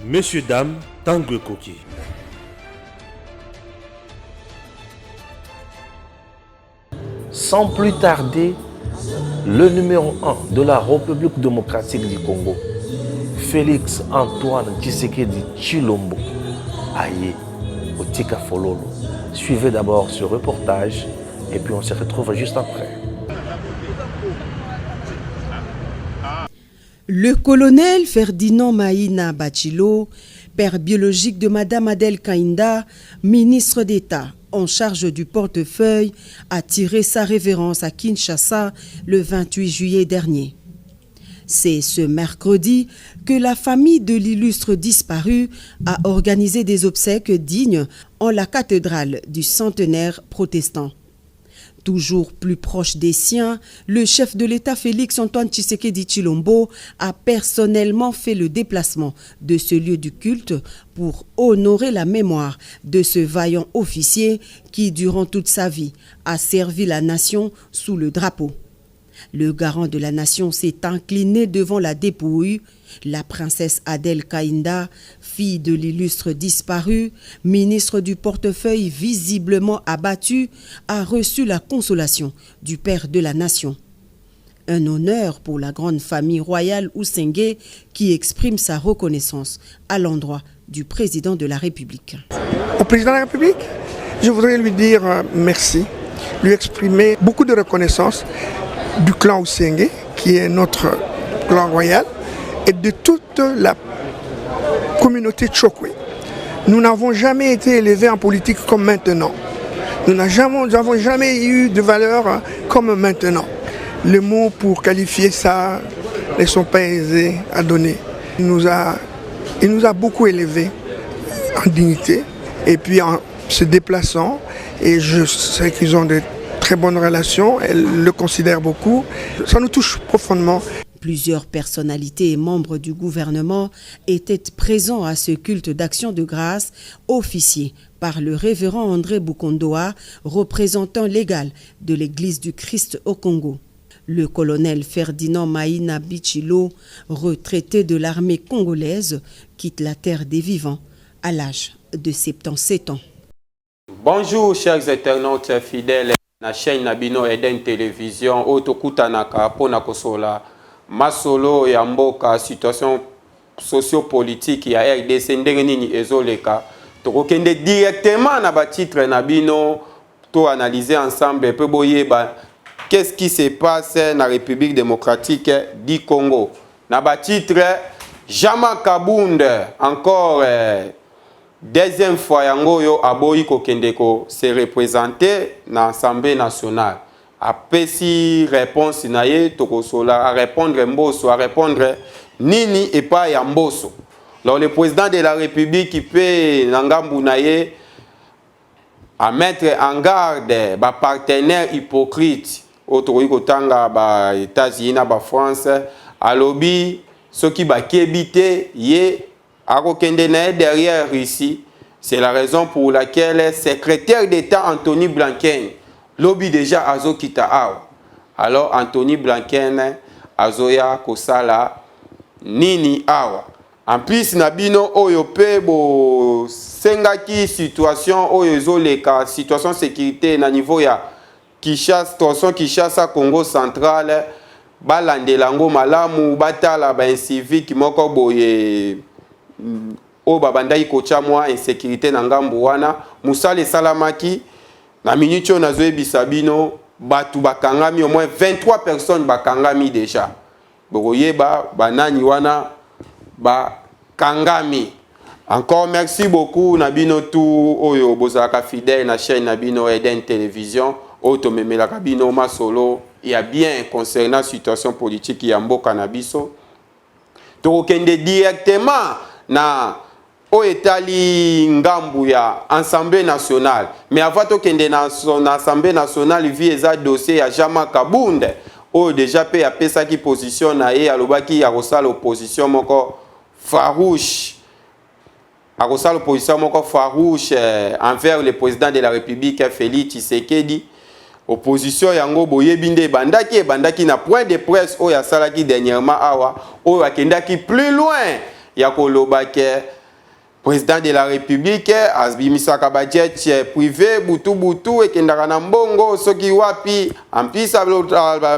Monsieur, dame, Tangue Koki. Sans plus tarder, le numéro 1 de la République démocratique du Congo, Félix Antoine Tshisekedi Tshilombo, aïe, au Tika Fololo. Suivez d'abord ce reportage et puis on se retrouve juste après. Le colonel Ferdinand Maïna Bachilo, père biologique de Madame Adèle Kainda, ministre d'État en charge du portefeuille, a tiré sa révérence à Kinshasa le 28 juillet dernier. C'est ce mercredi que la famille de l'illustre disparu a organisé des obsèques dignes en la cathédrale du centenaire protestant. Toujours plus proche des siens, le chef de l'État Félix Antoine Tshisekedi Tshilombo a personnellement fait le déplacement de ce lieu du culte pour honorer la mémoire de ce vaillant officier qui, durant toute sa vie, a servi la nation sous le drapeau. Le garant de la nation s'est incliné devant la dépouille. La princesse Adèle Kainda, fille de l'illustre disparu, ministre du portefeuille visiblement abattu, a reçu la consolation du père de la nation. Un honneur pour la grande famille royale Oussengue qui exprime sa reconnaissance à l'endroit du président de la République. Au président de la République, je voudrais lui dire merci, lui exprimer beaucoup de reconnaissance du clan Oussengue, qui est notre clan royal, et de toute la communauté Tchokwe. Nous n'avons jamais été élevés en politique comme maintenant. Nous n'avons jamais eu de valeur comme maintenant. Les mots pour qualifier ça ne sont pas aisés à donner. Il nous a beaucoup élevés en dignité et puis en se déplaçant. Et je sais qu'ils ont de très bonnes relations, elle le considère beaucoup. Ça nous touche profondément. Plusieurs personnalités et membres du gouvernement étaient présents à ce culte d'action de grâce officié par le révérend André Bukondoa, représentant légal de l'Église du Christ au Congo. Le colonel Ferdinand Maïna Bachilo, retraité de l'armée congolaise, quitte la terre des vivants à l'âge de 77 ans. Bonjour chers internautes fidèles na chaîne Nabino Eden Télévision, Otokutanaka pona kosola masolo ya mboka situation sociopolitique ya RDC ndenge nini ezoleka tokokende directement na ba titre Nabino to analyser ensemble peu boyeba qu'est-ce qui se passe na République démocratique du Congo. Na ba titre Jama Kabunde encore deuxième fois yangoyo aboyi kokendeko se représenter na Assemblée nationale. Après si réponse naye tokosola à répondre mboso, à répondre nini et pas ya mboso. Alors le président de la République qui peut nangambu naye à mettre en garde ba partenaires hypocrites autoroki kotanga ba États-Unis na ba France à lobby ceux qui ba kebité ye derrière ici, c'est la raison pour laquelle le secrétaire d'État Anthony Blinken lobby déjà azo kita awa. Alors Anthony Blinken azoya kosala nini awa. En plus nabino oyo pe bo sengaki situation oyo ezoleka situation sécurité na niveau ya Kinshasa Congo central balandelango malamu batala ba civique moko boye o babandai kocha mwa insécurité na ngambo wana musale salamaki na minute na zoe bisabino batu bakangami au moins 23 personnes bakangami déjà boyeba banani wana bakangami. Encore merci beaucoup nabino tout oyo bozaka fidèle na chaîne nabino Eden Télévision otomemela kabino masolo ya bien concernant situation politique ya mboka na biso tokende directement na o etali ngambu ya Assemblée nationale. Mais avant tokende na Assemblée nationale vi eza dossier ya Jama Kabunde o déjà pe ya pesa ki position na ye alobaki ya kosala opposition moko farouche envers le président de la République Félix Tshisekedi. Opposition yango boyebinde bandaki na point de presse o ya salaki dernièrement awa o akendaki plus loin ya kolobake président de la République abimisaka budget privé butu ekendaka na mbongo soki wapi en plus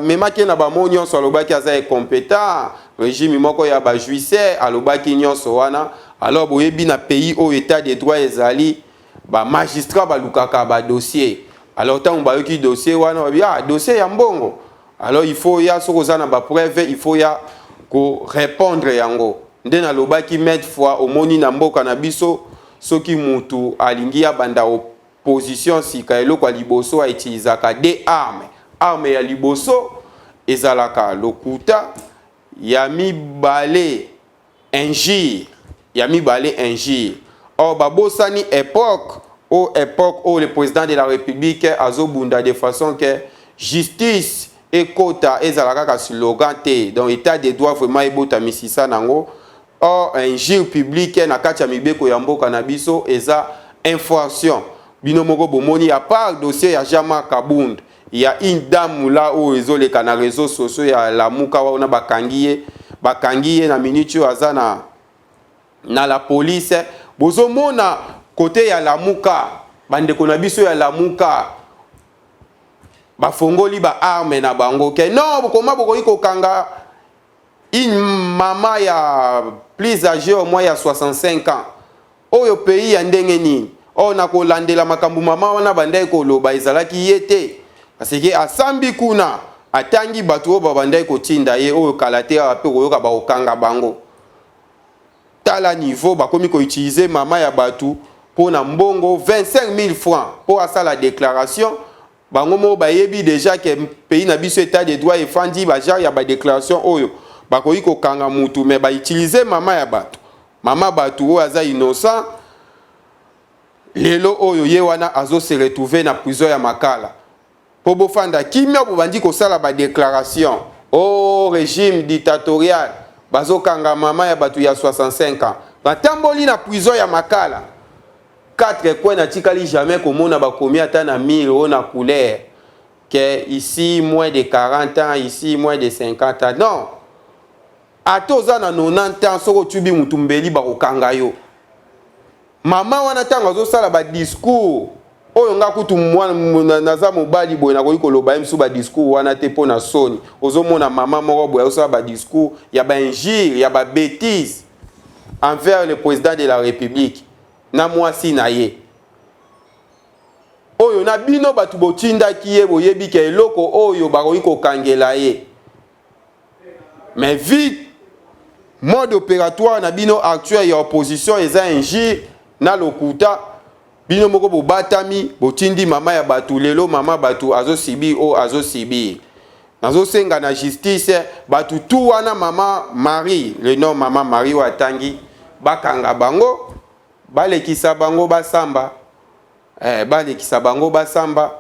memaki na bamo nyonso alobaki aza incompétent régime moko ya bajuice alobaki nyonso wana. Alors boyebi na pays au état de droit ezali ba magistrat balukaka ba dossier. Alors tant bayoki dossier wana dossier ya mbongo, alors il faut ya sokoza na ba preuve, il faut ya ko répondre yango. Nde na lobaki mettre fois omoni na mboka na biso soki mutu alingi ya banda opposition sika eloko ya liboso aitilisaka de arme ya liboso ezalaka lokuta ya mibale injure or babosani époque où le président de la République azobunda de façon que justice et quota ezalaka ka slogan te donc état de droit vraiment ebota misisa nango. Or injure publique na kati ya mibeko ya mboka na biso eza infraction. Bino moko bomoni à part dossier ya Jama Kabund, il y a une dame là où ezoleka na réseaux sociaux ya Lamuka wana bakangiye na minute azana na la police. Bozomona côté ya Lamuka bandeko na biso ya Lamuka bafongoli ba arme na bango ke non bokoma bokoki kokanga une maman ya plus âgée au moins ya 65 ans oyo pays ya ndenge nini o na kolandela makambu mama wana bandai koloba ezalaki yete parce que asambi kuna atangi batu oyo bandai kotinda ye oyo kalate ape koyoka ba okanga bango tala niveau bakomi ko utiliser mama ya batu pour na mbongo 25 000 francs pour asa la déclaration bango mo bayebi déjà que pays na biso état de droit efandi ba genre ya ba déclaration oyo bakoyi ko kanga mutu mais ba utiliser mama ya batu oyo aza innocent lelo oyo ye wana azo se retrouver na prison ya Makala po bofanda kimia bo bandi ko sala ba déclaration au régime dictatorial bazo kanga mama ya batu ya 65 ans batamboli na prison ya Makala 4 coins na tikali jamais komona ba komi ata na 1000 euros na couleur que ici moins de 40 ans ici moins de 50 ans non atoza na 90 ans soko tubi mutumbeli ba kokanga yo mama wana tanga zo sala ba discours oyo nga kutu mwana naza mobali boye na koyiko loba msu ba discours wana te pona soni ozomona mama moko boye osala ba discours ya ba injure ya ba bêtise envers le président de la République na mwasi na ye oyo na bino batu botinda kiye boyebi ke eloko oyo bakoyiko kangela ye mais vite mode opératoire na bino actuel ya opposition eza injure na lokuta bino moko bobatami botindi mama ya batu lelo mama batu azo sibi nazo senga na justice batu tu wana mama Marie le nom mama Marie watangi bakanga bango balekisa bango basamba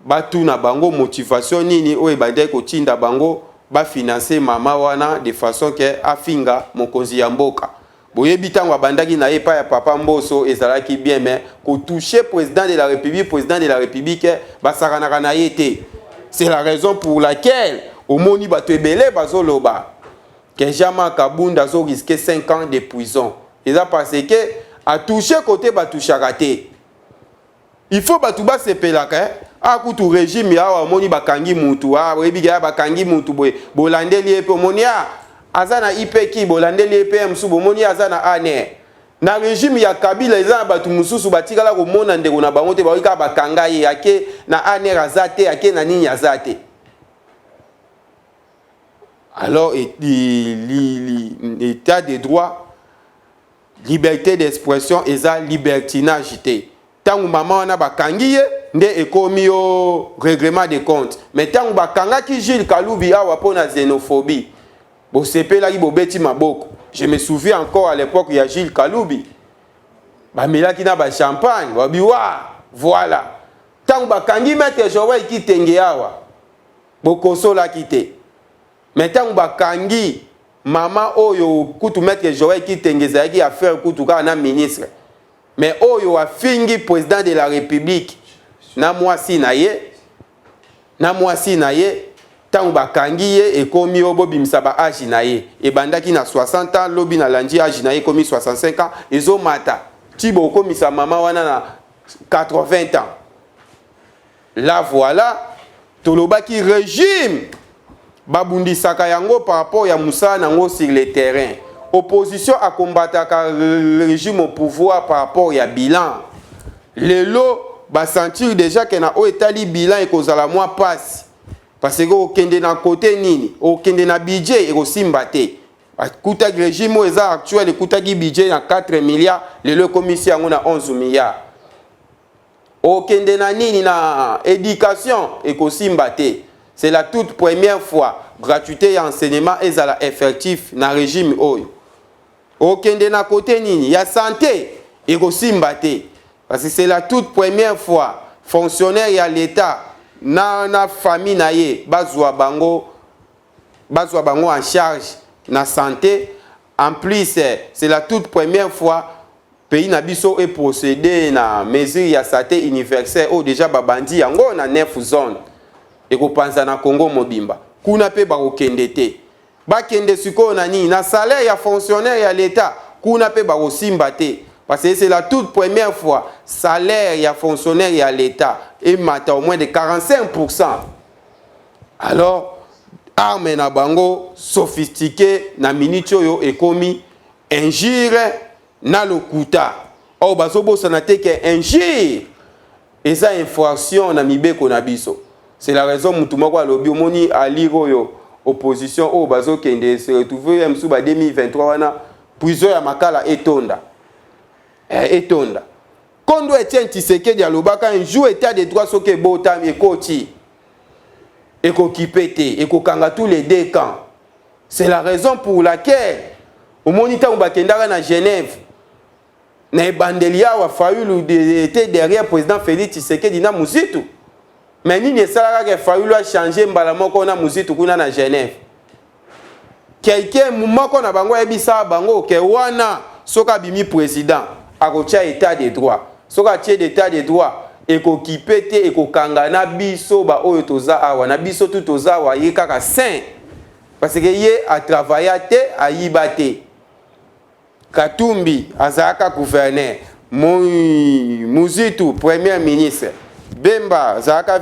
batu na bango motivation nini oyo bandai kotinda bango ba financer mama wana de façon que afinga mokonzi ya mboka boyebi tango bandaki na epa ya papa Mboso ezalaki bien mais ko toucher président de la République basakanaka na yete. C'est la raison pour laquelle omoni bato ebele bazoloba que Jama Kabunda zo risquer 5 ans de prison. Et ça parce que a toucher côté batouchaka te. Il faut batuba sepelaka akutu régime ya omoni bakangi mutu webi ya bakangi mutu boye bolandeli epe omoni azana IPK bolandeli epe msu bomoni azana ane na régime ya Kabila ezana batu mususu batikala ko mona ndeko na bango te bawika bakanga ye ake na ane razate ake na nini azate. Alors l'état de droit, liberté d'expression et ça libertinage te. Tant maman wana bakangi ye nde ekomi yo règlement de compte mais tant bakanga ki Gilles Kaloubi awa pona xénophobie bo sepela ki bobeti maboko. Je me souviens encore à l'époque il y a Gilles Kaloubi ba melaki na ba champagne ba biwa voilà tant bakangi maître Joël Kitenge awa bokosola kite mais tant bakangi mama oyo kutu maître Joël Kitenge zaki affaire kutu ka na ministre mais oyo afingi président de la République na mwasi na ye tant bakangi ye ekomi obo bimisa ba âge na ye ebandaki na 60 ans lobi na landi âge na ye komi 65 ans ezomata tibo komisa mama wana na 80 ans. Là voilà tolobaki régime babundisaka yango par rapport ya Moussa nango sur le terrain. Opposition a combataka le régime au pouvoir par rapport ya bilan. Lelo ba sentir déjà que na o etali bilan et kozala moi passe. Parce que au kende na côté nini, au kende na budget et au simbate. Kuta régime o eza actuel ekuta ki budget na 4 milliards, lelo commission yango na 11 milliards. Au kende na nini na éducation et ko simbate. C'est la toute première fois gratuité et enseignement ezala effectif na régime oyo. Au kende na côté nini, ya santé et ko simbate. Parce que c'est la toute première fois fonctionnaire ya l'État na famille na ye bazwa bango en charge na santé. En plus c'est la toute première fois pays na biso est procédé na mesure ya santé universelle o déjà babandi yango na 9 zones et ko panza na Congo mobimba kuna pe ba kokende te bakende siko na ni na salaire ya fonctionnaire ya l'État kuna pe ba kosimba te. Parce que c'est la toute première fois salaire ya fonctionnaire ya l'État et mata au moins de 45%. Alors arme na bango sophistiqué na minitio yo ekomi injure na lokuta. O bazobo sanate ke injure eza infraction na mibeko na biso. C'est la raison mutu moko alobi omoni aliro yo opposition o bazo kende se retrouver msu ba 2023 wana prison ya makala etonda. Etonda. Kondo Etienne Tshisekedi alobaka un jour état de droit soke botam ekoti. Ekokipete, ekokanga tous les deux camps. C'est la raison pour laquelle au monita ubakendaka na Genève na ebandelia wa Fayulu était derrière président Félix Tshisekedi na Muzitu. Mais nini esalaka ke Fayulu a changé mbala moko na Muzitu kuna na Genève. Quelqu'un moko na bango ebisa bango ke wana soka bimi président akotia état de droit. Soka tie d'état de droit ekokipete ekokanga na biso ba oyo toza awa na biso tout toza wa ye kaka saint. Parce que ye a travaillé te a yibate. Katumbi azaka gouverneur, Muzitu premier ministre, Bemba azaka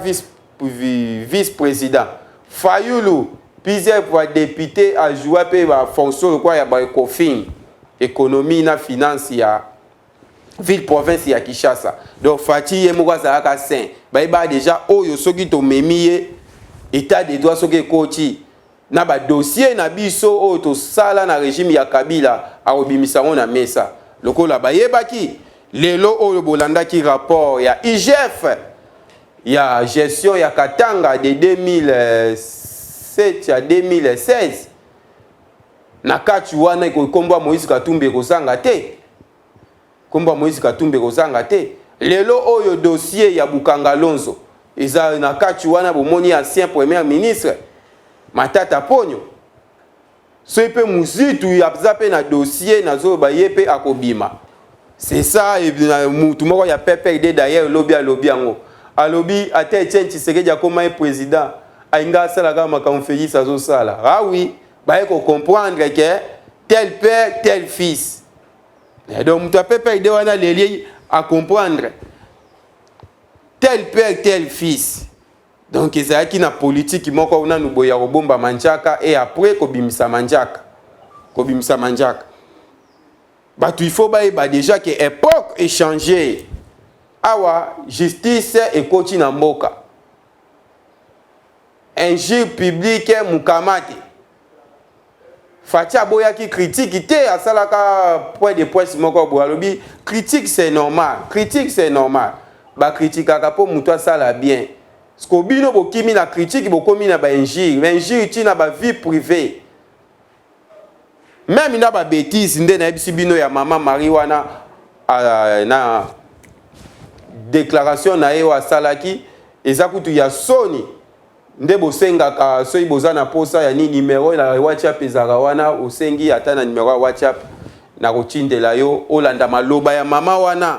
vice-président, Fayulu plusieurs fois député a joué pe ba fonction quoi ya ba Ecofin, économie na finance ya ville province ya Kinshasa. Donc Fati ye moko azaka saint. Ba déjà oyo soki to memiye état de droit soki koti na ba dossier na biso oyo to sala na régime ya Kabila a obimisango na mesa. Lokola bayebaki lelo oyo bolandaki rapport ya IGF ya gestion ya Katanga de 2007 à 2016 na kati wana ikokomba Moïse Katumbi kozanga te. Komba Moïse Katumbi kozanga te. Lelo oyo dossier ya Bukanga Lonzo eza na kati wana bomoni ancien premier ministre Matata Ponyo. So pe Muzitu ya zape na dossier na zo ba yepe akobima. C'est ça et mutu moko ya PPRD d'ailleurs lobby yango. Alobi ate Etienne Tshisekedi akoma président ainga sala ka makambo Félix azo sala. Ah oui, ba eko comprendre que tel père tel fils. Et donc mutu PPRD wana leli à comprendre tel père tel fils. Donc ezala ki na politique moko una nuboya robomba manjaka et après kobimisa manjaka. Kobimisa manjaka. Batu il faut ba déjà que époque est changée. Awa justice et koti na mboka. Injure publique mukamate. Fatia boya ki critique te asalaka point de presse moko boalobi critique c'est normal. Critique c'est normal. Ba critique akapo muto sala bien. Skobino bokimi na critique bokomi na ba injure. Injure ti na ba vie privée. Même na ba bêtise nde na bino ya mama Mariwana na déclaration na ewa salaki ezakutu ya soni nde bosengaka soyi bozana posa ya ni numéro na WhatsApp ezaka wana osengi ata na numéro ya WhatsApp na kotindela yo olanda maloba ya mama wana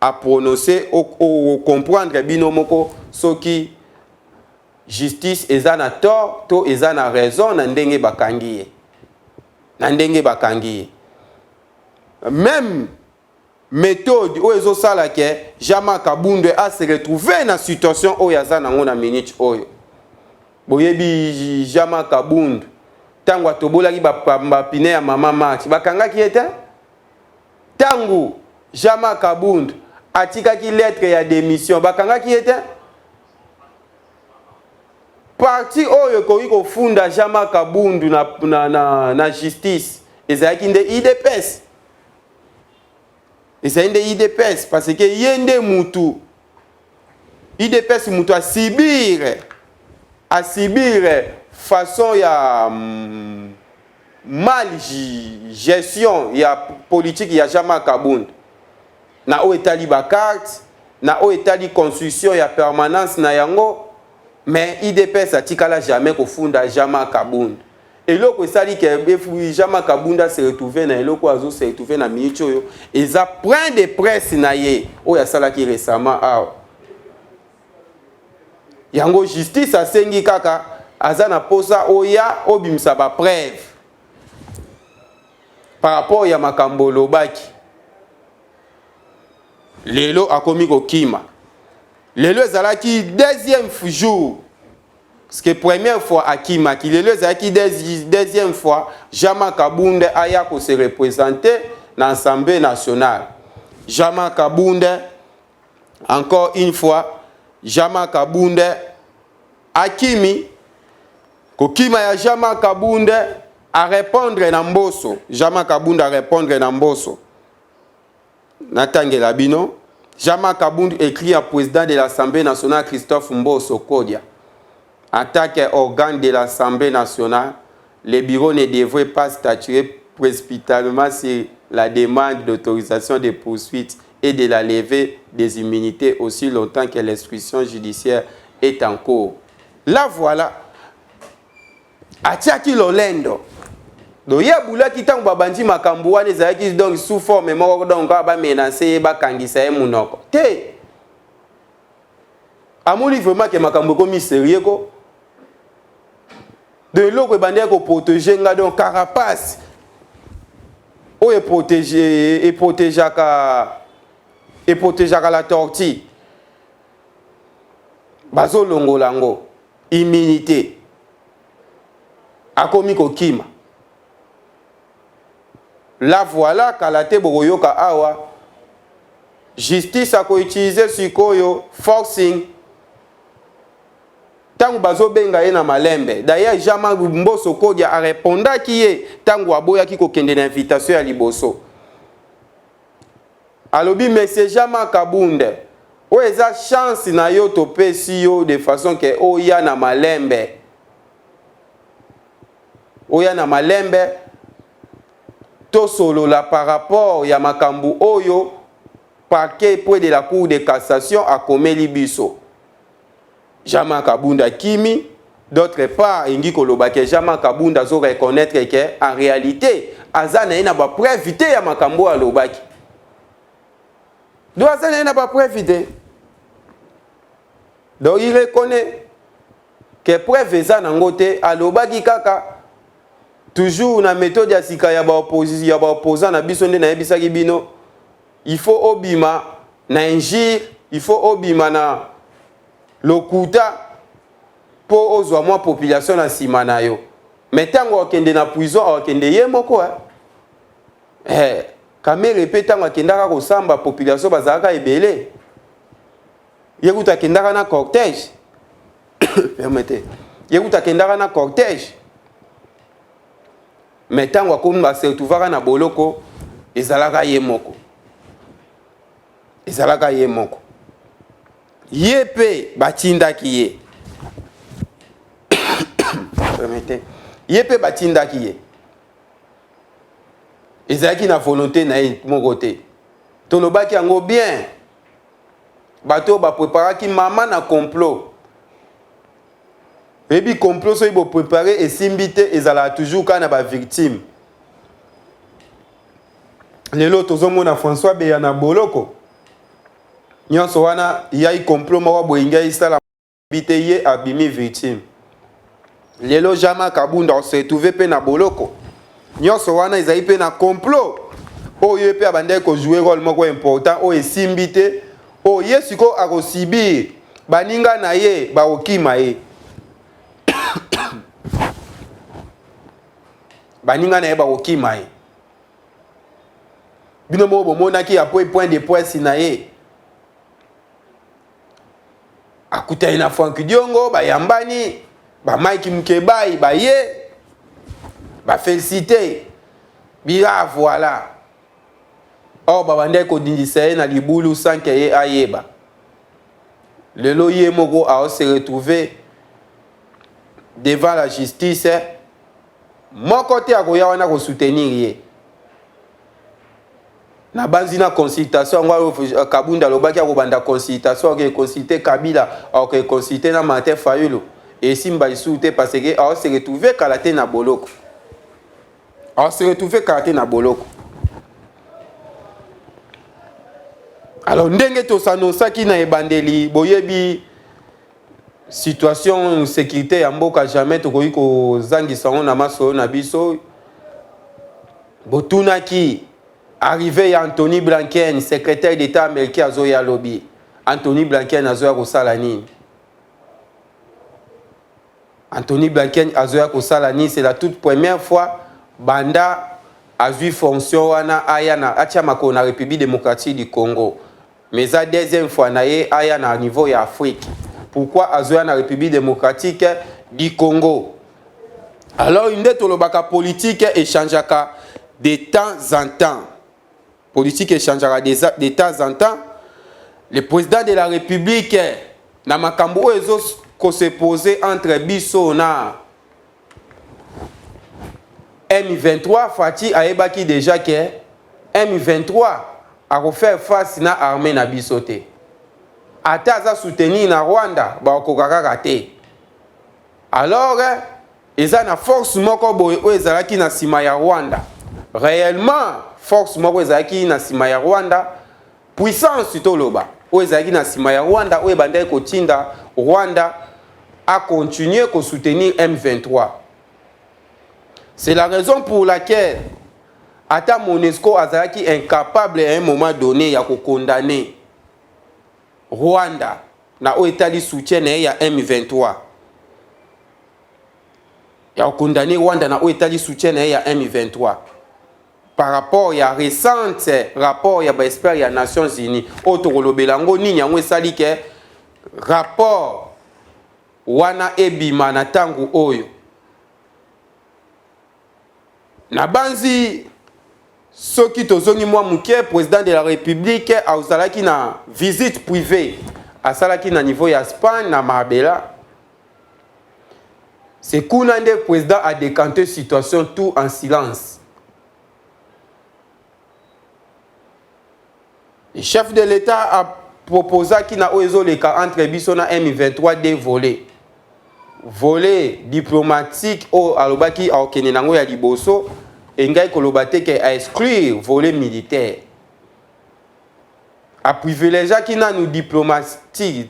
a prononcer o comprendre bino moko soki justice eza na tort to eza na raison na ndenge bakangi ye. Na ndenge bakangi ye. Même méthode oyo ezosala ke Jean-Marc Kabund a se retrouvé na situation oyo aza nango na minute oyo. Boyebi Jean-Marc Kabund tango atobolaki bapine ya mama Marx bakangaki ete tango Jean-Marc Kabund atikaki lettre ya démission bakangaki ete parti oyo koki kofunda Jean-Marc Kabund na justice ezalaki nde IDPS. Ezalaki nde IDPS parce que yende mutu IDPS mutu asibire façon ya mal gestion ya politique ya Jean-Marc Kabund na o etali ba carte na o etali construction ya permanence na yango mais IDPS atikala jamais kofunda Jean-Marc Kabund eloko esali ke Jean-Marc Kabund se retrouver na eloko azo se retrouver na minute oyo eza point de presse na ye oyo asalaki récemment awa yango justice asengi kaka azana posa oya obimisa ba preuve par rapport ya makambo lobaki lelo akomi kokima lelo ezalaki deuxième jour parce que première fois akima ki lelo ezalaki deuxième fois Jean-Marc Kabund aya ko se représenter dans l'Assemblée nationale. Jean-Marc Kabund encore une fois Jean-Marc Kabund akimi kokima ya Jean-Marc Kabund à répondre na mboso. Jean-Marc Kabund à répondre na mboso. Natangela bino. Jean-Marc Kabund écrit à président de l'Assemblée nationale Christophe Mboso Kodia. En tant qu'organe de l'Assemblée nationale, le bureau ne devrait pas statuer précipitamment sur la demande d'autorisation de poursuites et de la levée des immunités aussi longtemps que l'instruction judiciaire est en cours. Là voilà. Atiaki lolendo. Donc ya boulaki tango babandi makambo wana ezalaki donc sous forme moko donc ba menacer ba kangisa ye munoko. Te. Amoni vraiment que makambo ko mystérieux ko. De l'eau bandé ko protéger nga donc carapace. O est protégé et protégeaka la tortue. Bazo longolango immunité. Akomi ko kima. La voilà kalate boroyoka awa justice a ko utiliser sikoyo forcing tangu bazo benga ye na malembe. D'ailleurs Jean-Marc Mboso Kodia a répondaki ye tangu aboya ki ko kende na invitation ya liboso. Alobi monsieur Jean-Marc Kabund o eza chance na yo to pesi yo de façon que oya na malembe. Oya na malembe to solo la par rapport ya makambu oyo parquet près de la cour de cassation a komeli biso. Jean-Marc Kabund kimi d'autre part ingi kolobake Jean-Marc Kabund azo reconnaître que en réalité azana ina ba preuve ya makambo alobaki. Do azana ina ba preuve. Donc il reconnaît que preuve eza nango te alobaki kaka toujours na méthode ya sika ya ba opposition ya ba opposant na biso nde na yebisaki bino il faut obima na injure il faut obima na lokuta po ozwa mwa population na sima na yo mais tango okende na prison okende ye moko kamere pe tango akendaka kosamba population bazalaka ebele yekuta kendaka na cortège permettez yekuta kendaka na cortège mais tango akomi ba se retrouvaka na boloko ezalaka ye moko ye pe batindaki ye permettez ye pe batindaki ye ezalaki na volonté na ye moko te tolobaki yango bien bato bapreparaki mama na complot ebi complot so ibo préparer esimbi te ezala toujours kana ba victime lelo tozomona François Beya na boloko nyonso wana yai complot moko boyinga isala biteye abimi victime. Lelo jama kabunda on se retrouvé pe na boloko. Nyonso wana ezali pe na complot. Oyo pe abande ko jouer rôle moko important o esimbite o yesiko akosibir baninga na ye ba okima ye. Baninga na ye ba okima ye. Bino mo bomona ki apo point de presse na ye. Akuta ina Frank Diongo ba yambani ba Mike Mkebai ba ye ba féliciter bila voilà. Or babande ko dindisa na libulu sans que ye ayeba. Lelo ye moko a se retrouver devant la justice. Mon côté akoya wana ko soutenir ye. Na banzi na consultation ngwa Kabunda lobaki akobanda consultation ke consulter Kabila ok consulter na Martin Fayulu et simba isute parce que a se retrouver kalaté na boloko. A se retrouver kalaté na boloko. Alors ndenge to sanosaki na ebandeli boyebi situation sécurité ya mboka jamais tokoki ko zangisa na maso na biso botunaki arrivé ya Anthony Blinken secrétaire d'État américain azoya lobby. Anthony Blinken azoya kosala nini? Anthony Blinken azoya kosala nini? C'est la toute première fois banda azui fonction wana aya na achiamako na République démocratique du Congo. Mais la deuxième fois naye aya na niveau ya Afrique. Pourquoi azoya na République démocratique du Congo? Alors une de tolobaka politique échangeaka de temps en temps. Politique échangera de temps en temps. Le président de la République na makambo ezo ko se poser entre biso na M23 Fati ayebaki déjà que M23 a refaire face na armée na bisote. Ata za soutenir na Rwanda ba okokaka raté. Alors eza na force moko boye o ezalaki na sima ya Rwanda. Réellement force moko ezalaki na sima ya Rwanda puissance toloba o ezalaki na sima ya Rwanda o ebandai kotinda Rwanda a continué ko soutenir M23. C'est la raison pour laquelle ata Monusco azalaki incapable à un moment donné ya ko condamner Rwanda na o etali soutien ya M23. Ya ko condamner Rwanda na o etali soutien ya M23. Par rapport à récent rapport ya ba expert ya Nations Unies otokolobelango nini yango esali ke rapport wana ebima na tangu oyo na banzi soki tozongi mwa muke président de la République azalaki na visite privée asalaki na niveau ya Espagne na Marbella. C'est kuna nde président a décanté situation tout en silence. Le chef de l'État a proposé qu'il y ait les cas entre biso na M23 des volets. Volet diplomatique au alobaki a okene nango ya liboso et ngai kolobate ke a exclure volet militaire. A privilégier qui na nous diplomatie,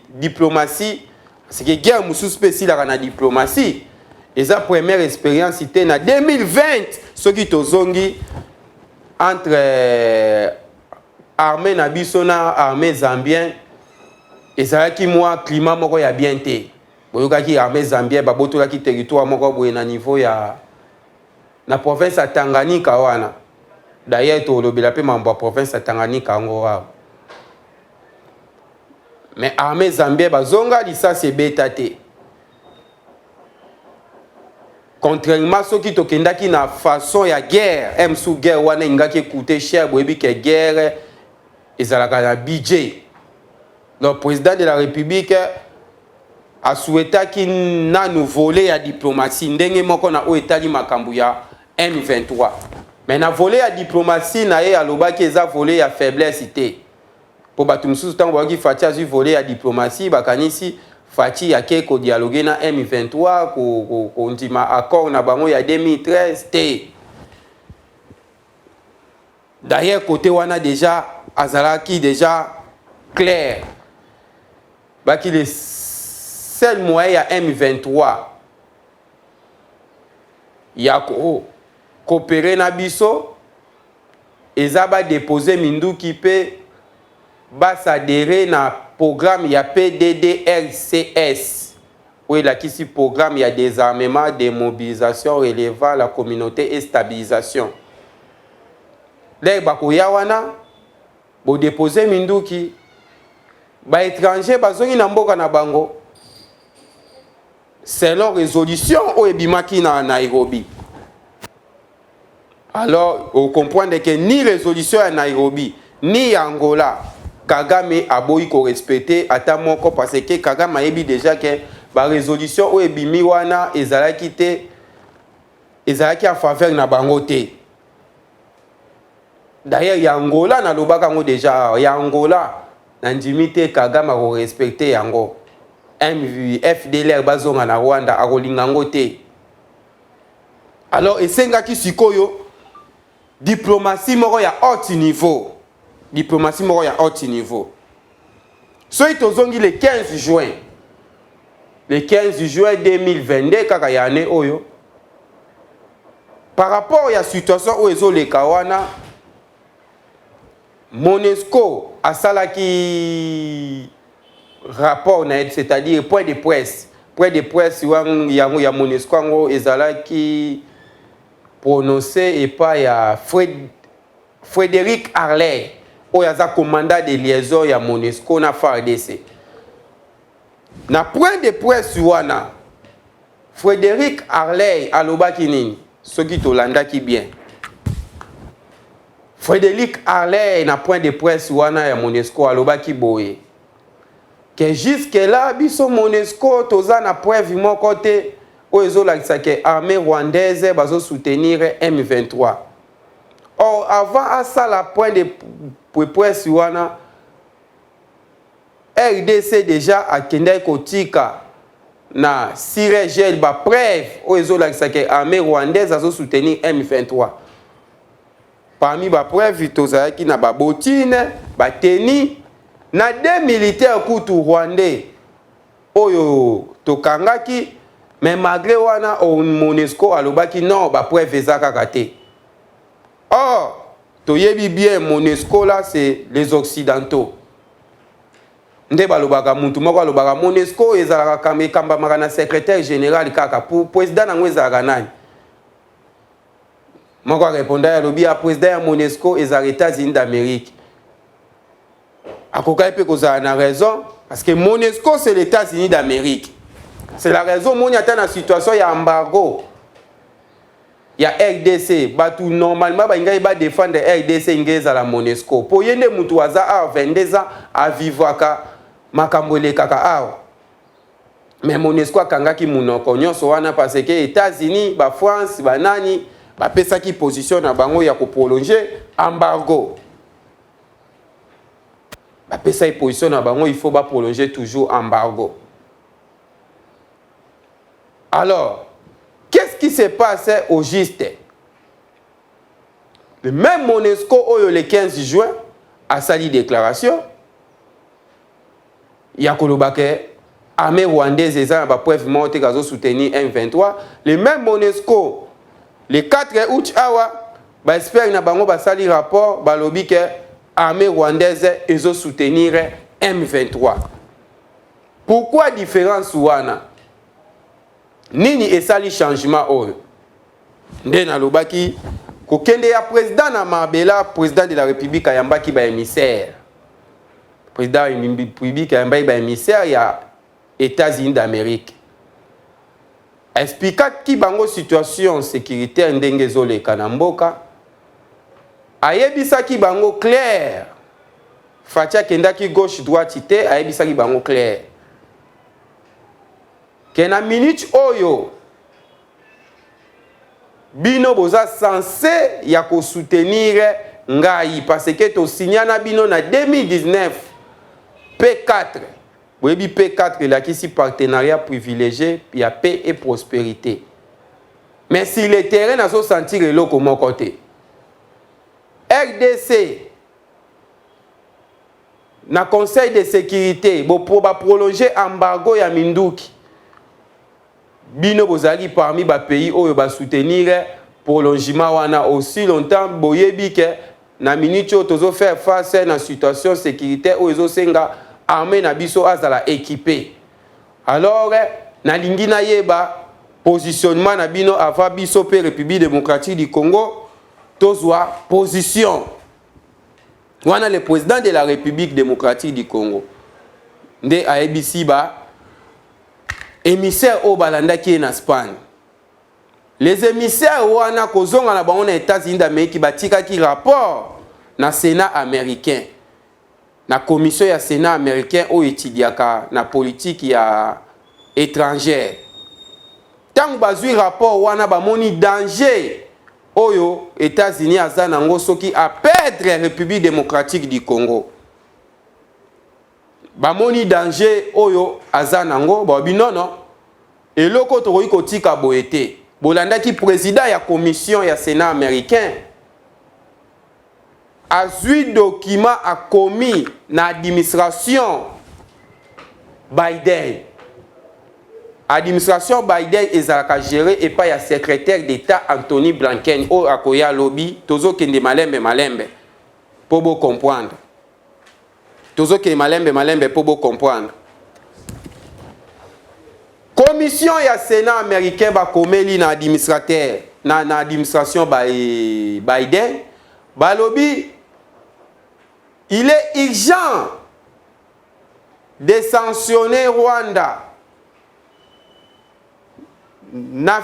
c'est que guerre musu spécial la diplomatie. Et sa première expérience c'était en 2020 ce qui tozongi entre armée na biso na armée zambien ezalaki moi climat moko ya bien te boyokaki armée zambien babotolaki territoire moko boye na niveau ya na province ya Tanganyika wana d'ailleurs to lobela pe mambo province ya Tanganyika ngo wa mais armée zambien bazonga lisasi ebeta te contrairement soki tokendaki na façon ya guerre sous guerre wana ingaki coûter cher boyebi ke guerre ezalaka na budget. Le président de la République a souhaité qu'il na nous voler la diplomatie ndenge moko na o etali makambu ya M23. Mais na voler la diplomatie na ye alobaki eza voler ya faiblesse te. Po batu mususu tango baki Fati azu voler la diplomatie bakanisi Fati yake ko dialoguer na M23 ko ndima accord na bango ya 2013 te. D'ailleurs côté wana déjà azalaki déjà clair. Baki le seul moyen ya M23 ya coopérer na biso ezaba déposer minduki pe ba s'adhérer na programme ya PDDRCS où il a ici programme ya désarmement, démobilisation relevant la communauté et stabilisation. Là bakoya wana bo déposer minduki ba étranger bazongi na mboka na bango selon résolution o ebimaki na Nairobi. Alors, on comprend que ni résolution à Nairobi, ni Angola, Kagame a beau y respecter, à moko parce que Kagame a dit déjà que la résolution ou ebimi wana ezalaki en faveur na bangote. D'ailleurs, il y a Angola na lobaka ngo déjà, il y a Angola na ndimite Kagame a respecter yango. FDLR bazonga na Rwanda a rolinga ngote. Alors, esengaki sikoyo diplomatie moko ya haut niveau. Diplomatie moko ya haut niveau. Soki tozongi le 15 juin. Le 15 juin 2022 kaka ya année oyo. Par rapport à la situation où ezo le kawana Monesco a salaki rapport na c'est-à-dire point de presse ya Monesco ngo ezalaki prononcé et pas ya Frédéric Harley ou ya commandant de liaison ya Monesco na FARDC. Na point de presse wana Frédéric Harley alobaki nini soki tolanda ki bien. Frédéric Harley na point de presse wana ya Monesco alobaki boye que jusque là biso Monesco toza na preuve mon côté ozo lakisake armée rwandaise bazo soutenir M23. Or avant à ça la point de presse wana RDC déjà a kende kotika na Sirégel ba preuve ozo lakisake armée rwandaise bazo soutenir M23. Parmi ba preuve tozaki na ba botine ba teni na des militaires kutu rwandais oyo tokangaki. Mais malgré wana Monesco alobaki non ba preuve ezaka kate. Or, toyebi bien Monesco là c'est les occidentaux. Nde balobaka muntu moko alobaka Monesco ezalaka kamba makana secrétaire général kaka pour président nango ezalaka nani. Moko répondait alobi a président ya Monesco ezalaka États-Unis d'Amérique. Akoka pe kozala na raison parce que Monesco c'est les États-Unis d'Amérique. C'est la raison où il y a une situation de embargo. Il y a RDC. Normalement, il y a défendre RDC à la Monesco. Pour y aller, il y a 22 ans à vivre à Makambole Kaka. Mais Monesco a kangaki monokonyo soana parce que les États-Unis, la France, la Nani, la pesa qui positionne à Bango ya ko prolonger embargo. La pesa qui positionne à Bango, il faut pas prolonger toujours embargo. Alors, qu'est-ce qui se passe au juste? Le même Monesco, le 15 juin, a sali déclaration. Il y a Kolobake, armée rwandaise, et ça, preuve monte gazo soutenir M23. Le même Monesco, le 4 août, espère na bango sali rapport, balobi que armée rwandaise, ils ont soutenir M23. Pourquoi différence wana? Nini esali changement oyo nde na lobaki kokende ya président na mabela président de la République ayambaki ba émissaire président de la République ayambaki ba émissaire ya États-Unis d'Amérique expliquer ki bango situation sécuritaire ndenge zoleka na mboka ayebisa ki bango clair fatia kendaki gauche droite te ayebisa ki bango clair que na minute oyo bino boza censé ya ko soutenir ngai parce que to signa na bino na 2019 P4 boyebi P4 la qui si partenariat privilégié ya paix et prospérité mais si le terrain na so sentir eloko mon côté RDC na conseil de sécurité pour prolonger embargo ya Minduki bino bozali parmi ba pays oyo ba soutenir prolongement wana aussi longtemps boyebi ke na minute oyo tozo faire face na situation sécuritaire oyo ezo senga armée na biso azala équipé. Alors na lingi na yeba positionnement na bino avant biso pe République démocratique du Congo tozwa position wana le président de la République démocratique du Congo nde aebisi ba émissaire au balanda qui est en Espagne. Les émissaires wana kozonga na bango na États-Unis d'Amérique batika ki rapport na Sénat américain. Na commission ya Sénat américain o étudiaka na politique ya étrangère. Tant bazui rapport wana ba moni danger oyo États-Unis azana ngo soki a perdre République démocratique du Congo. Ba moni danger oyo azana ngo ba binono eloko tokoki kotika boete. Bolanda ki président ya commission ya Sénat américain a zui document a commis na administration Biden. Administration Biden ezalaka géré et pas ya secrétaire d'État Anthony Blinken o akoya lobby tozo kende malembe pour bo comprendre. Tozo kende malembe pour bo comprendre. Commission ya Sénat américain ba komeli na administrateur na administration Biden ba lobby il est urgent de sanctionner Rwanda na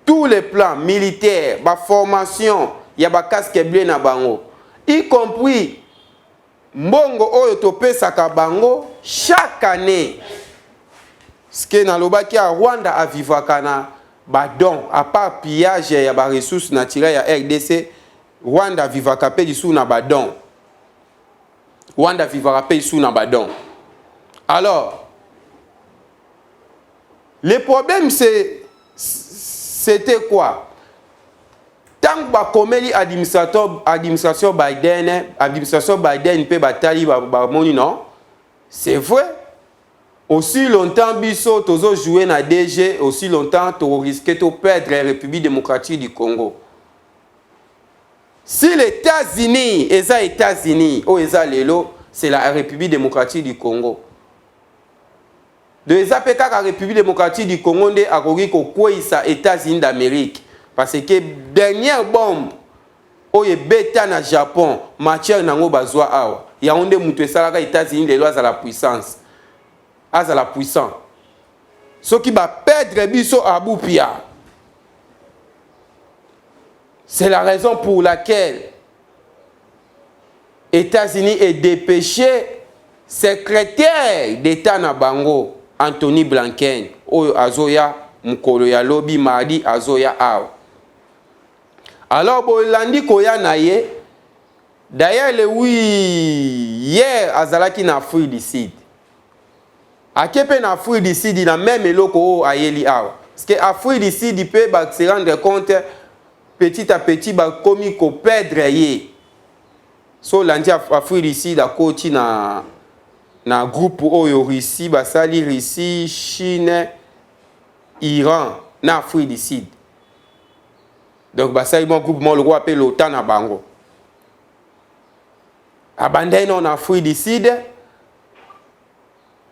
tous les plans militaires, ba formation, ya ba casque bleu na bango, y compris mbongo oyo topesaka bango chaque année. Ce que na lobaki à Rwanda a vivaka na ba don, à part pillage ya ba ressources naturelles ya RDC, Rwanda vivaka pe disu na ba don. Rwanda vivaka pe disu na ba don. Alors le problème c'était quoi? Tant que komeli administration Biden peut batali moni non, c'est vrai. Aussi longtemps biso tozo jouer na DG, aussi longtemps to risquer de perdre la République démocratique du Congo. Si les États-Unis, ou lelo, c'est la République démocratique du Congo. De les la République démocratique du Congo nde akoki kokwisa États-Unis d'Amérique parce que dernière bombe oye beta na Japon matière nango bazwa awa ya onde mutu esalaka États-Unis lelo azala puissance azala puissant soki ba perdre biso abupia. C'est la raison pour laquelle États-Unis est dépêché secrétaire d'État na bango Anthony Blinken oyo azoya mukolo ya lobby mardi azoya awa. Alors bolandi koya na ye d'ailleurs le hier azalaki na Afrique du Sud. Akepe na Afrique du Sud na même eloko ayeli awa. Parce que Afrique du Sud peut se rendre compte petit à petit ba komi ko perdre ye. So landi Afrique du Sud akoti na groupe oyo Russie, basali Russie, Chine, Iran, na Afrique du Sud. Donc basali mon groupe mon le roi appelle l'OTAN na bango. Abandai non Afrique du Sud.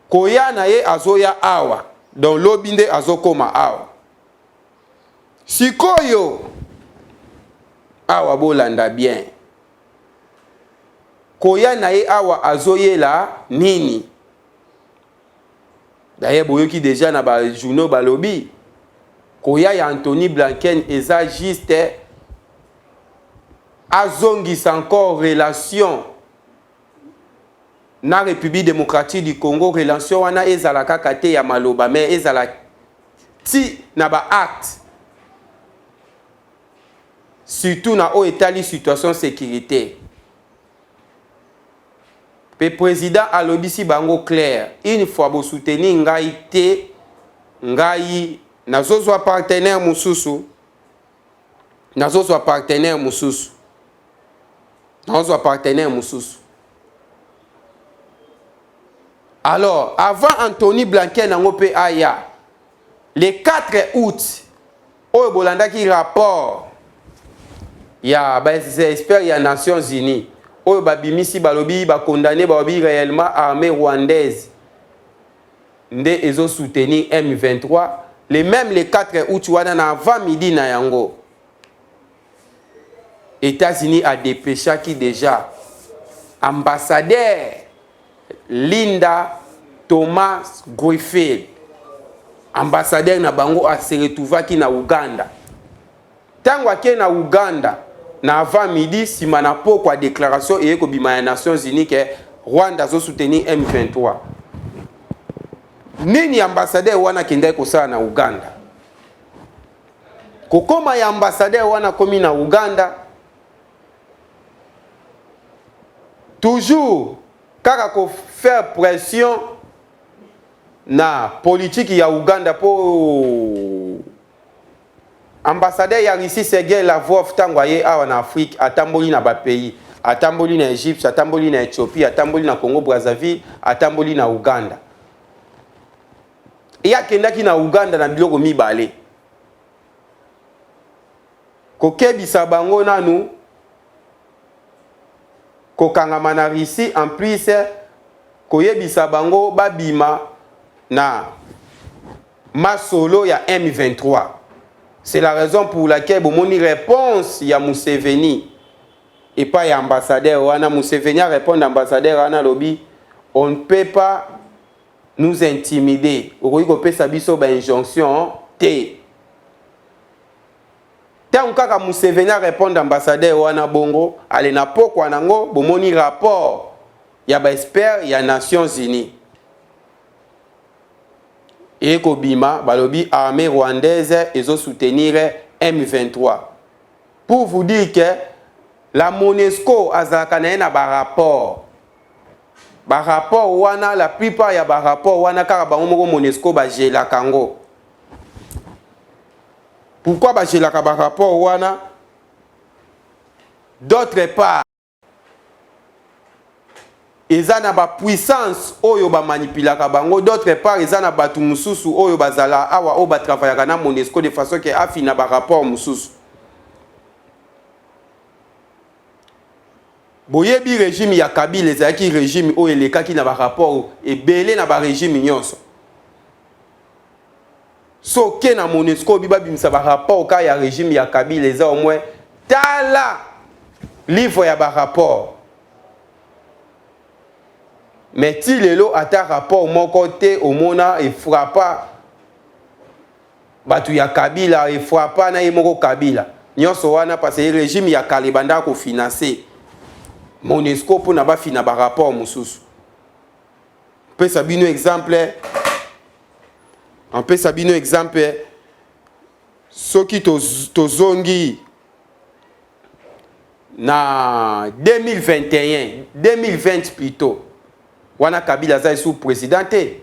Koya na ye azoya awa. Donc lobinde azokoma awa. Sikoyo awa bolanda bien. Koya na ye awa azoye la nini. D'ailleurs boyoki déjà na ba journaux ba lobby. Koya ya Anthony Blinken eza juste azongis encore relation na République démocratique du Congo, relation wana ezalaka kate ya maloba mais ezala ti na ba acte. Surtout na o etali situation sécurité. Le président a lobby bango clair. Une fois vous soutenez ngai te ngai nazo partenaire mususu. Nazo partenaire mususu. Alors, avant Anthony Blinken nango pe aya, le 4 août, oyo bolanda ki rapport ya ba expert ya Nations Unies, oyo ba bimisi balobi ba condamné balobi réellement armée rwandaise nde ezo soutenir M23, le 4 août wana na avant midi na yango. États-Unis a dépêché qui déjà ambassadeur Linda Thomas Greenfield, ambassadeur na bango a se retrouvé qui na Uganda. Tango ake na Uganda na avant midi simana po kwa déclaration et ko bima ya Nations Unies que Rwanda zo soutenir M23. Nini ambassadeur wana kende ko sa na Uganda? Kokoma ya ambassadeur wana komi na Uganda toujours kaka ko faire pression na politique ya Uganda po ambassadeur ya Russie Sergei Lavrov tango aye awa na Afrique atamboli na ba pays, atamboli na Egypte, atamboli na Éthiopie, atamboli na Congo Brazzaville, atamboli na Uganda. Ya kendaki na Uganda na biloko mibale. Kokebisa bango nanu kokangama na Russie, en plus koyebisa bango babima na masolo ya M23. C'est la raison pour laquelle bomoni réponse ya Museveni et pas ya ambassadeur wana. Museveni répond ambassadeur wana lobi on ne peut pas nous intimider. Okoki kopesa biso ba injonction te. Tant kaka Museveni répond ambassadeur wana bongo ale na pokwa nango bomoni rapport ya ba expert ya Nations Unies. Et kobima balobi armée rwandaise ezo soutenir M23. Pour vous dire que la MONUSCO azalaka na ba rapport. Ba rapport wana la plupart ya ba rapport wana kaka bango moko MONUSCO ba gela kango. Pourquoi ba gela ka ba rapport wana? D'autre part, eza na ba puissance oyo ba manipulaka bango. D'autre part, eza na batu mususu oyo bazala awa o ba travaillaka na MONUSCO de façon que afina ba rapport mususu. Boyebi régime ya Kabila ezaki régime oyo elekaki na ba rapport ebele na ba régime nyonso. So ke na MONUSCO biba bimisa ba rapport ka ya régime ya Kabila eza au moins tala livre ya ba rapport. Mais si lelo ata rapport mon côté au mona et frappa batu ya Kabila et frappa na yemoko Kabila nyonso wana parce que régime ya Kalibanda ko financer MONUSCO pour na ba fina ba rapport mususu. On peut sabino exemple soki tozongi na 2020 plutôt wana Kabila za sous présidenté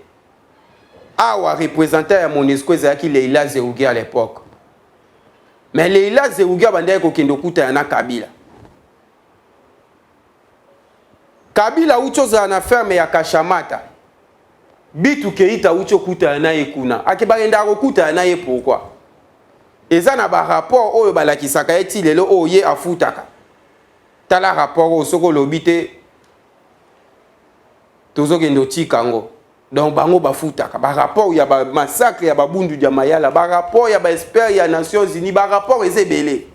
awa représentant ya MONUSCO ezaki Leila Zerougi à l'époque. Mais Leila Zerougi bandai ko kendo kuta na Kabila. Kabila ucho za na ferme ya Kashamata. Bitu keita ucho kuta na ekuna. Akibagenda ko kuta na ye pourquoi? Eza na ba rapport oyo balakisaka eti lelo oye afutaka. Tala rapport o soko lobite tozokendo tikango. Donc bango bafutaka ba rapport ya ba massacre ya babundu ya mayala, ba rapport ya ba expert ya Nations Unies, ba rapport ezebele.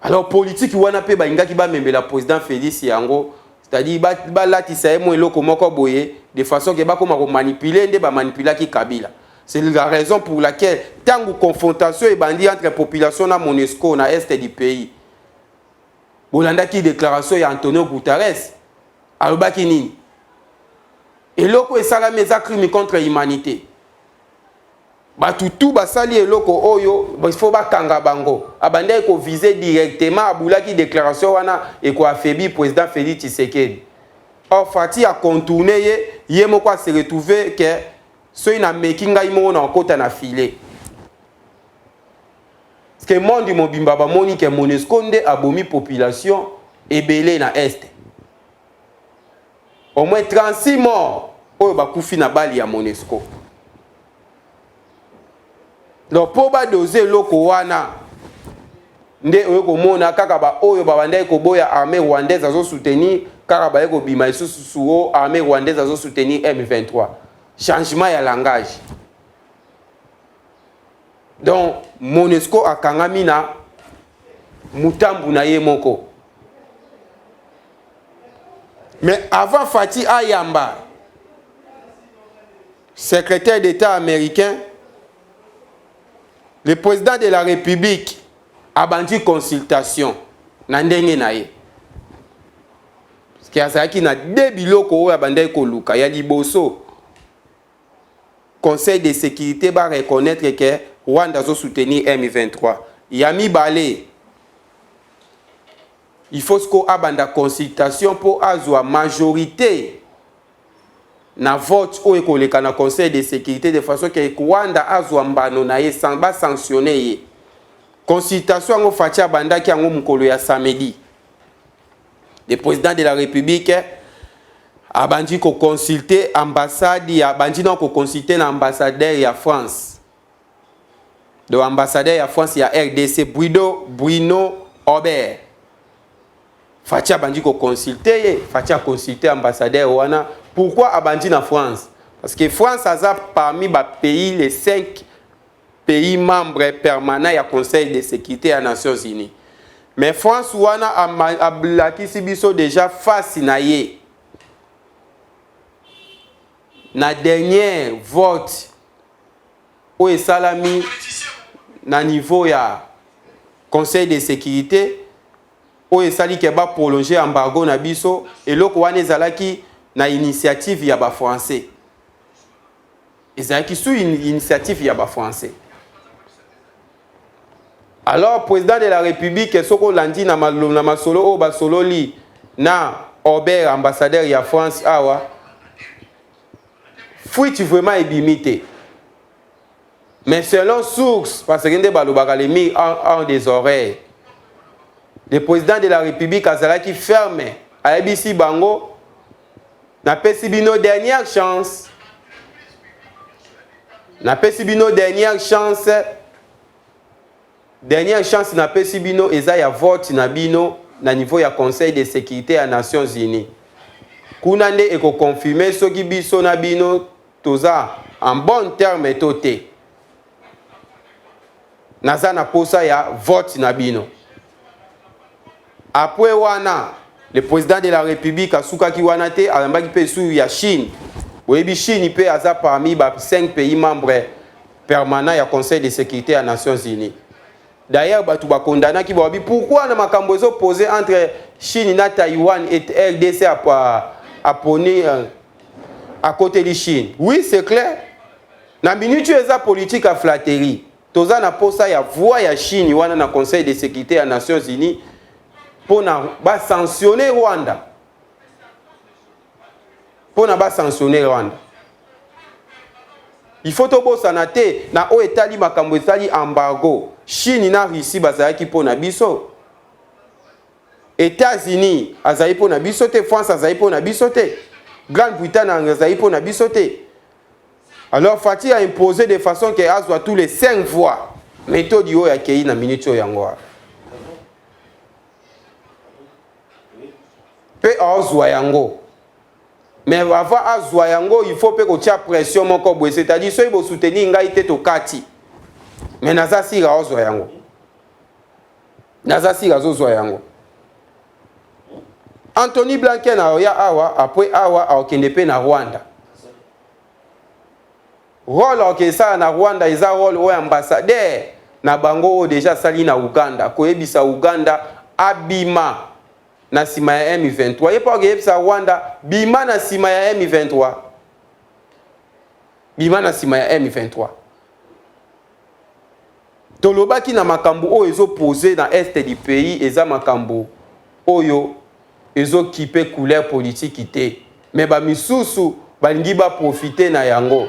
Alors politique wana pe ba ingaki ba membela président Félix yango, c'est-à-dire ba latisa emo eloko moko boye de façon que ba koma ko manipuler nde ba manipuler ki Kabila. C'est la raison pour laquelle tango confrontation e bandi entre population na MONUSCO na est du pays. Bolanda ki déclaration ya Antonio Guterres alobaki nini? Eloko esala meza crime contre l'humanité. Batutu basali eloko oyo, il faut bakanga bango. Abande ko viser directement abulaki déclaration wana et ko affaibli président Félix Tshisekedi. Or Fati a contourné ye moko a se retrouver que so ina mekinga imo na kota na filet. Parce que monde mobimba ba moni que MONUSCO nde abomi population ebele na est. Au moins 36 morts oyo bakufi na bali ya MONUSCO. Donc po ba doser loko wana nde oyo komona kaka ba oyo babandai koboya armée rwandaise azo soutenir kaka ba eko bima isusu armée rwandaise azo soutenir M23. Changement ya langage. Donc MONUSCO akangami na mutambu na ye moko. Mais avant Fatih Ayamba, secrétaire d'État américain, le président de la République a bandi consultation na ndenge na ye. Parce que azaki na debiloko oyo abandai koluka ya liboso. Conseil de sécurité va reconnaître que Rwanda zo soutenir M23. Yami Balé. Il faut qu'on abanda consultation pour azwa majorité na vote ou ekoleka na conseil de sécurité de façon que Rwanda azwa mbano na ye sans ba sanctionner ye. Consultation ngo fatia banda ki ngo mukolo ya samedi. Le président de la République a bandi ko consulter ambassade ya bandi non ko consulter na ambassadeur ya France. De ambassadeur ya France ya RDC Bruno Aubert. Fatia bandi ko consulter, Fatia consulter ambassadeur wana. Pourquoi abandi na France? Parce que France a parmi les 5 pays membres permanents du Conseil de sécurité des Nations Unies. Mais France wana a blakisi biso déjà face na ye. Na dernier vote au esalami na niveau ya Conseil de sécurité o esali ke ba prolonger embargo na biso eloko wana ezalaki na initiative ya ba français. Ezalaki sous une initiative ya ba français. Alors président de la République soko landi na masolo o ba sololi na Aubert ambassadeur ya France awa fuiti vraiment ebimité. Mais selon source parce que ndé balobaka les mis en des oreilles. Le président de la République azalaki ferme à ABC Bango na pesibino dernière chance. Na pesibino dernière chance. Dernière chance na pesibino eza ya vote na bino na niveau ya Conseil de sécurité des Nations Unies. Kuna nde eko confirmer soki biso na bino toza en bon terme toté. Naza na posa ya vote na bino. Après wana, le président de la République a soukaki wana te alambaki pe sou ya Chine. Oyebi Chine pe aza parmi ba 5 pays membres permanents ya Conseil de sécurité des Nations Unies. D'ailleurs, batu ba condamna ki babi pourquoi na makambo zo posé entre Chine na Taïwan et RDC à poni à côté de Chine. Oui, c'est clair. Na minute eza politique à flatterie. Toza na posa ya voix ya Chine wana na Conseil de sécurité des Nations Unies. Pour ba sanctionner Rwanda. Pour ba sanctionner Rwanda. Il faut to sanate na o etali makambo etali embargo. Chine na Russie bazaki pour na biso. États-Unis azali pour na biso te, France azali pour na biso te. Grande-Bretagne azali pour na biso te. Alors Fatih a imposé de façon que azwa tous les 5 voix. Méthode yo ya kei na minute yango. Pe azwa yango. Mais avant azwa yango, il faut pe ko tia pression moko boye, c'est-à-dire so ibo soutenir ngai te to kati. Mais naza sira azwa yango. Naza sira azwa yango. Anthony Blinken a ya awa après awa a okende pe na Rwanda. Rôle ok ça na Rwanda eza rôle o ambassadeur na bango déjà sali na Uganda. Koyebisa Uganda abima na sima ya M23. Yepa koyebisa Rwanda bima na sima ya M23. Bima na sima ya M23. Tolobaki na makambo o ezo posé dans est du pays eza makambo oyo ezo kipe couleur politique ité. Mais ba misusu balingi ba profiter na yango.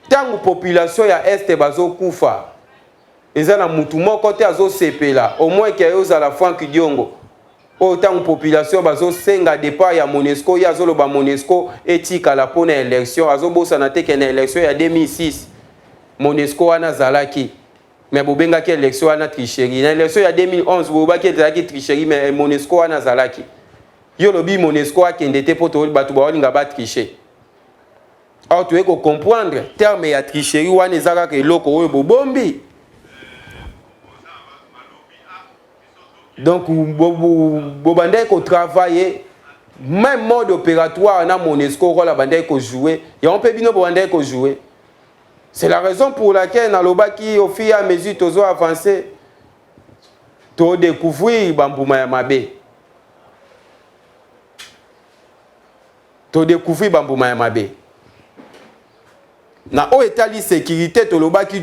Tangu population ya est bazo kufa. Eza na mutu moko te azo sepela au moins que yoza la Franck Diongo. autant de population bazo senga départ ya Monesco ya zolo ba Monesco etika la pona élection azo bosa na te na élection ya 2006 Monesco wana zalaki mais bobenga ki élection wana tricherie na élection ya 2011 boba ki zalaki tricherie mais Monesco wana zalaki yo lobi Monesco akende te poto batu ba walinga ba tricher. Alors tu veux comprendre terme ya tricherie wana ezaka ke loko oyo bobombi. Donc bobandai ko travailler même mode opératoire na Monesco rôle bandai ko jouer et on peut bino bobandai ko jouer. C'est la raison pour laquelle na lobaki au fur et à mesure tozo avancer to découvrir bambuma ya mabe. To découvrir bambuma ya mabe. Na o etali sécurité to lobaki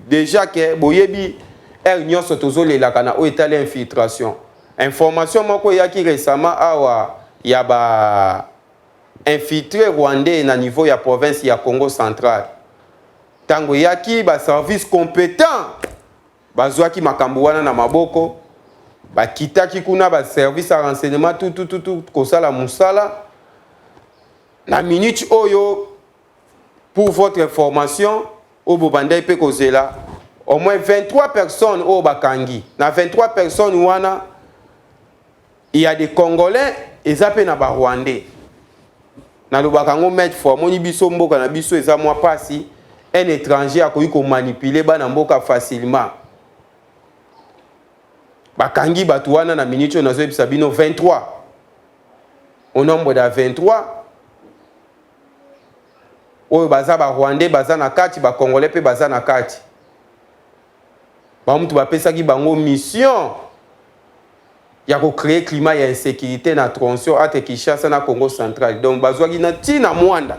déjà que boyebi nyonso tozolela na o etali infiltration. Information moko yaki récemment awa ya ba infiltré rwandais na niveau ya province ya Congo central. Tango yaki ba service compétent bazwaki makambo wana na maboko ba kitaki kuna ba service à renseignement tout kosala musala na minute oyo. Pour votre information, au Bobandai pe kozela, au moins 23 personnes au Bakangi. Na 23 personnes wana, il y a des Congolais et ça pe na ba Rwandais. Na lo bakango mettre fort, moni biso mboka na biso eza moi pasi, un étranger a koyi ko manipuler ba na mboka facilement. Bakangi batu wana na minute na zo bisabino 23. Au nombre de 23. Oyo baza ba Rwandais baza na kati ba Congolais pe baza na kati ba mutu bapesaki bango mission ya ko créer climat ya insécurité na tension entre Kinshasa na Congo central. Donc bazwaki na tina mwanda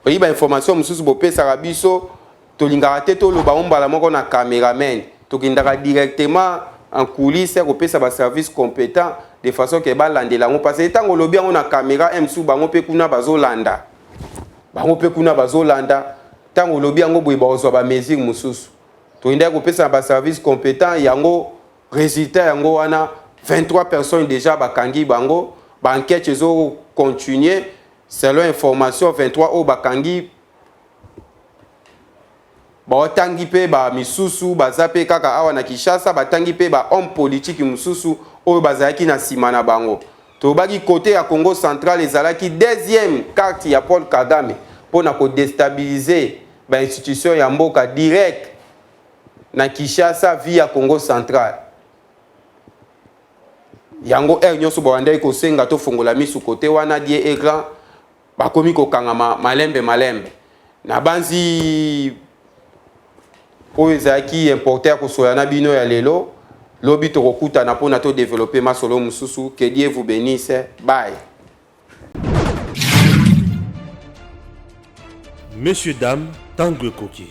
oyi ba information mususu bopesa rabiso to lingaka te to loba ombala moko na cameraman to kindaka directement en coulisses ko pesa ba service compétent de façon que balandela ngo parce que tango lobi ngo na caméra msu bango pe kuna bazolanda tango lobi ngo boye bazwa ba mesure mususu to inda ko pesa ba service compétent yango résultat yango wana 23 personnes déjà bakangi bango ba enquête zo continuer selon information 23 au bakangi batangi pe ba misusu bazape kaka awa na Kinshasa batangi pe ba homme politique mususu oyo bazalaki na sima na bango to baki côté ya Congo central ezalaki deuxième carte ya Paul Kagame pona ko déstabiliser ba institution ya mboka direct na Kinshasa via Congo central yango nyonso bawandai ko senga to fongola misu côté wana die écran bakomi ko kanga malembe na banzi oyo ezalaki importer kosoya na bino ya lelo lobi tokokuta na pona to développer masolo mususu. Que Dieu vous bénisse. Bye. Messieurs, dames, Tanguy Koki.